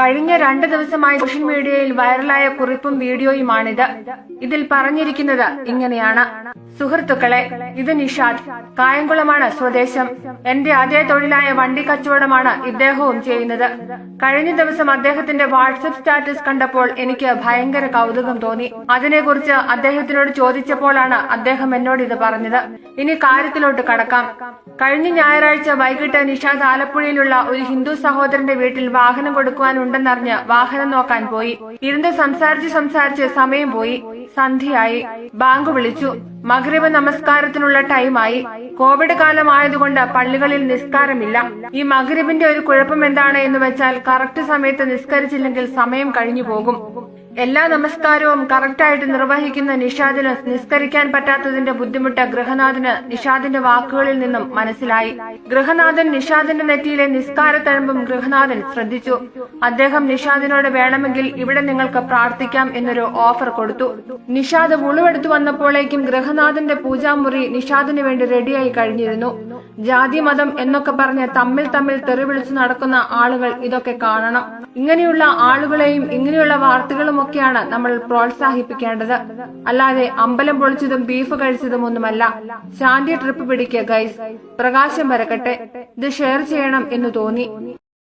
കഴിഞ്ഞ 2 ദിവസമായി സോഷ്യൽ മീഡിയയിൽ വൈറലായ കുറിപ്പും വീഡിയോയുമാണിത്. ഇതിൽ പറഞ്ഞിരിക്കുന്നത് ഇങ്ങനെയാണ്: സുഹൃത്തുക്കളെ, ഇത് നിഷാദ്. കായംകുളമാണ് സ്വദേശം. എന്റെ അതേ തൊഴിലായ വണ്ടി കച്ചവടമാണ് ഇദ്ദേഹവും ചെയ്യുന്നത്. കഴിഞ്ഞ ദിവസം അദ്ദേഹത്തിന്റെ വാട്സപ്പ് സ്റ്റാറ്റസ് കണ്ടപ്പോൾ എനിക്ക് ഭയങ്കര കൗതുകം തോന്നി. അതിനെക്കുറിച്ച് അദ്ദേഹത്തിനോട് ചോദിച്ചപ്പോഴാണ് അദ്ദേഹം എന്നോട് ഇത് പറഞ്ഞത്. ഇനി കാര്യത്തിലോട്ട് കടക്കാം. കഴിഞ്ഞ ഞായറാഴ്ച വൈകിട്ട് നിഷാദ് ആലപ്പുഴയിലുള്ള ഒരു ഹിന്ദു സഹോദരന്റെ വീട്ടിൽ വാഹനം കൊടുക്കുവാനുണ്ടെന്നറിഞ്ഞ് വാഹനം നോക്കാൻ പോയി. ഇരുന്ന് സംസാരിച്ച് സമയം പോയി. സന്ധ്യയായി. ബാങ്ക് വിളിച്ചു. മഗ്രിബ് നമസ്കാരത്തിനുള്ള ടൈമായി. കോവിഡ് കാലമായതുകൊണ്ട് പള്ളികളിൽ നിസ്കാരമില്ല. ഈ മഗ്രിബിന്റെ ഒരു കുഴപ്പം എന്താണ് എന്ന് വെച്ചാൽ കറക്റ്റ് സമയത്ത് നിസ്കരിച്ചില്ലെങ്കിൽ സമയം കഴിഞ്ഞു പോകും. എല്ലാ നമസ്കാരവും കറക്റ്റായിട്ട് നിർവഹിക്കുന്ന നിഷാദിന് നിസ്കരിക്കാൻ പറ്റാത്തതിന്റെ ബുദ്ധിമുട്ട് ഗൃഹനാഥന് നിഷാദിന്റെ വാക്കുകളിൽ നിന്നും മനസ്സിലായി. ഗൃഹനാഥൻ നിഷാദിന്റെ നെറ്റിയിലെ നിസ്കാരത്തഴമ്പും ഗൃഹനാഥൻ ശ്രദ്ധിച്ചു. അദ്ദേഹം നിഷാദിനോട് വേണമെങ്കിൽ ഇവിടെ നിങ്ങൾക്ക് പ്രാർത്ഥിക്കാം എന്നൊരു ഓഫർ കൊടുത്തു. നിഷാദ് വുളുവെടുത്തു വന്നപ്പോഴേക്കും ഗൃഹനാഥന്റെ പൂജാമുറി നിഷാദിന് വേണ്ടി റെഡിയായി കഴിഞ്ഞിരുന്നു. ജാതി മതം എന്നൊക്കെ പറഞ്ഞ് തമ്മിൽ തെറിവിളിച്ചു നടക്കുന്ന ആളുകൾ ഇതൊക്കെ കാണണം. ഇങ്ങനെയുള്ള ആളുകളെയും ഇങ്ങനെയുള്ള വാർത്തകളുമൊക്കെയാണ് നമ്മൾ പ്രോത്സാഹിപ്പിക്കേണ്ടത്. അല്ലാതെ അമ്പലം പൊളിച്ചതും ബീഫ് കഴിച്ചതും ഒന്നുമല്ല. ശാന്തി ട്രിപ്പ് പിടിക്കുക ഗൈസ്. പ്രകാശം വരക്കട്ടെ. ഇത് ഷെയർ ചെയ്യണം എന്ന് തോന്നി.